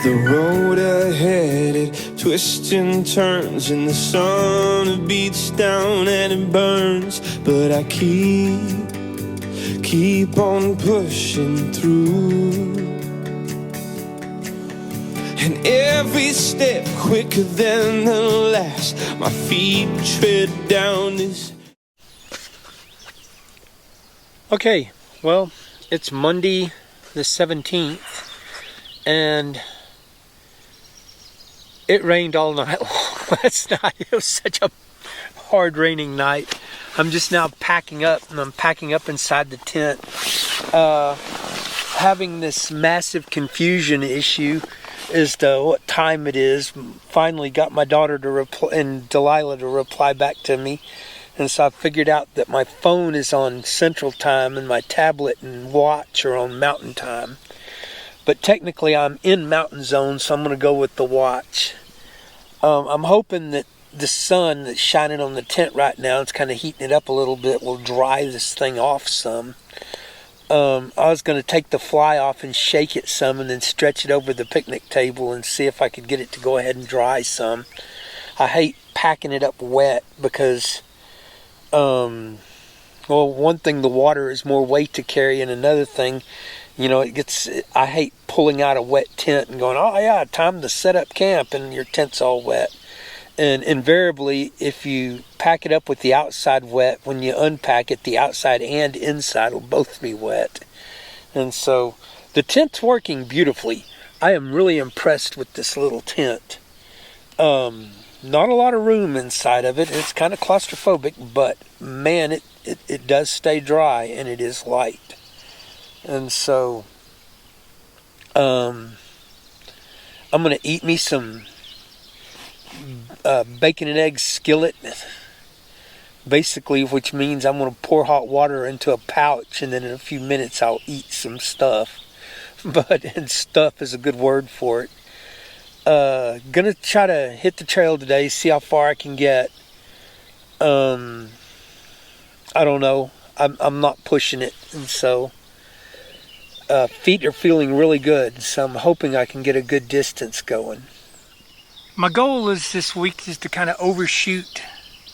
The road ahead, it twists and turns, and the sun beats down and it burns. But I keep on pushing through. And every step quicker than the last, my feet tread down this. Okay, well, it's Monday the 17th, and it rained all night long last night. It was such a hard raining night. I'm just now packing up, and I'm packing up inside the tent. Having this massive confusion issue as to what time it is. Finally got my daughter to reply, and Delilah to reply back to me. And so I figured out that my phone is on Central Time and my tablet and watch are on Mountain Time. But technically I'm in Mountain Zone, so I'm going to go with the watch. I'm hoping that the sun that's shining on the tent right now, it's kind of heating it up a little bit, will dry this thing off some. I was going to take the fly off and shake it some and then stretch it over the picnic table and see if I could get it to go ahead and dry some. I hate packing it up wet because, well, one thing, the water is more weight to carry, and another thing, you know, I hate pulling out a wet tent and going, oh yeah, time to set up camp, and your tent's all wet. And invariably, if you pack it up with the outside wet, when you unpack it, the outside and inside will both be wet. And so the tent's working beautifully. I am really impressed with this little tent. Not a lot of room inside of it. It's kind of claustrophobic, but man, it does stay dry, and it is light. And so I'm going to eat me some bacon and egg skillet, basically, which means I'm going to pour hot water into a pouch, and then in a few minutes I'll eat some stuff. And stuff is a good word for it. Gonna try to hit the trail today, see how far I can get. I don't know. I'm not pushing it, and so feet are feeling really good, so I'm hoping I can get a good distance going. My goal is this week is to kind of overshoot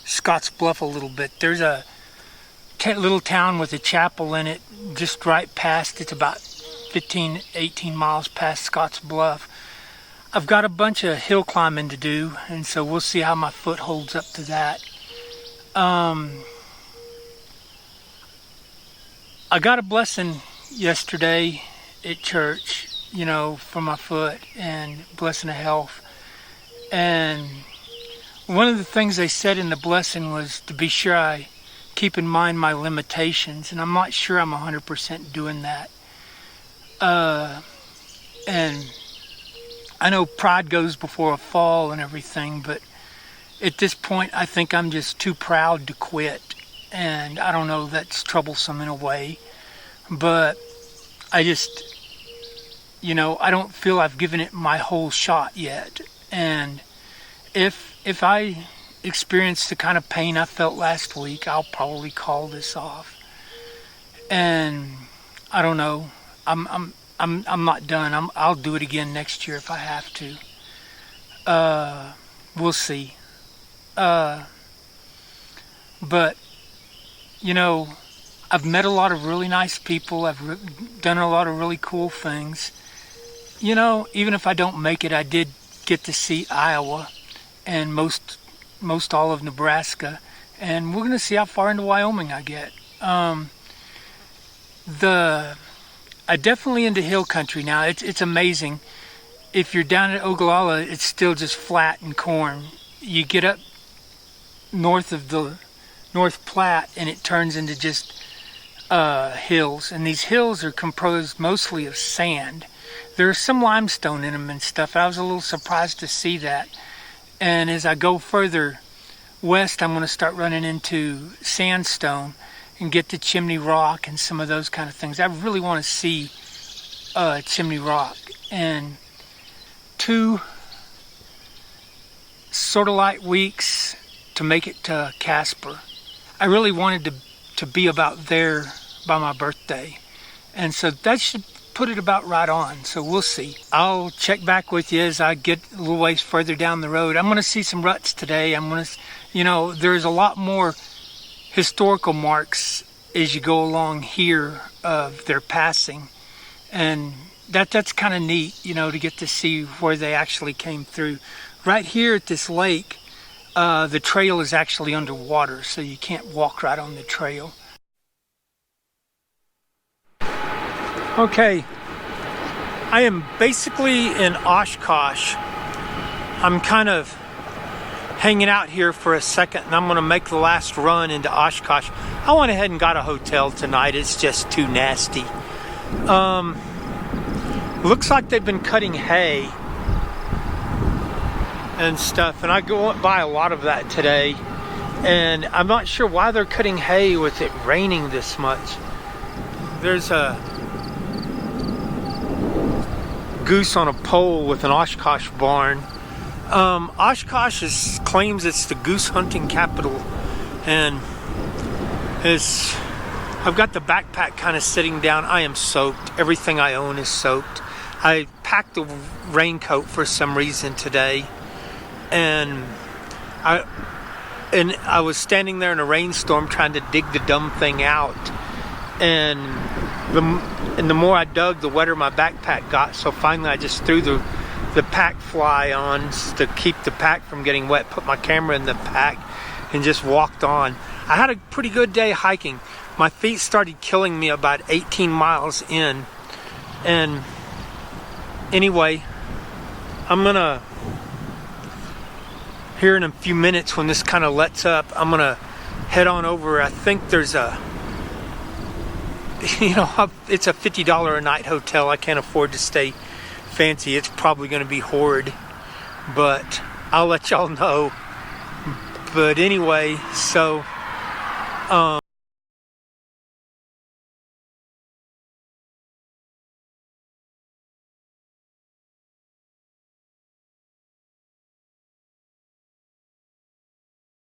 Scotts Bluff a little bit. There's a little town with a chapel in it just right past. It's about 15, 18 miles past Scotts Bluff. I've got a bunch of hill climbing to do, and so we'll see how my foot holds up to that. I got a blessing yesterday at church, you know, for my foot, and blessing of health. And one of the things they said in the blessing was to be sure I keep in mind my limitations, and I'm not sure I'm 100% doing that. And I know pride goes before a fall and everything, but at this point I think I'm just too proud to quit. And I don't know, that's troublesome in a way, but I just, you know, I don't feel I've given it my whole shot yet. And if I experience the kind of pain I felt last week, I'll probably call this off. And I don't know, I'm not done. I'll do it again next year if I have to. We'll see. But you know, I've met a lot of really nice people. I've done a lot of really cool things. You know, even if I don't make it, I did get to see Iowa and most all of Nebraska, and we're going to see how far into Wyoming I get. I definitely into hill country now. It's amazing. If you're down at Ogallala, it's still just flat and corn. You get up north of the North Platte, and it turns into just hills. And these hills are composed mostly of sand. There's some limestone in them and stuff. I was a little surprised to see that. And as I go further west, I'm going to start running into sandstone and get to Chimney Rock and some of those kind of things. I really want to see Chimney Rock. And 2 sort of light weeks to make it to Casper. I really wanted to be about there by my birthday. And so that should put it about right on, so we'll see. I'll check back with you as I get a little ways further down the road. I'm going to see some ruts today. I'm going to, you know, there's a lot more historical marks as you go along here of their passing, and that's kind of neat, you know, to get to see where they actually came through. Right here at this lake, the trail is actually underwater, so you can't walk right on the trail. Okay, I am basically in Oshkosh. I'm kind of hanging out here for a second, and I'm going to make the last run into Oshkosh. I went ahead and got a hotel tonight. It's just too nasty. Looks like they've been cutting hay and stuff, and I go by a lot of that today, and I'm not sure why they're cutting hay with it raining this much. There's a goose on a pole with an Oshkosh barn. Oshkosh claims it's the goose hunting capital, and I've got the backpack kind of sitting down. I am soaked. Everything I own is soaked. I packed a raincoat for some reason today, and I was standing there in a rainstorm trying to dig the dumb thing out, and the more I dug, the wetter my backpack got. So finally I just threw the pack fly on to keep the pack from getting wet, put my camera in the pack, and just walked on. I had a pretty good day hiking. My feet started killing me about 18 miles in, and anyway, I'm gonna, here in a few minutes when this kind of lets up, I'm gonna head on over. I think there's a, you know, it's a $50 a night hotel. I can't afford to stay fancy. It's probably going to be horrid, but I'll let y'all know. But anyway, so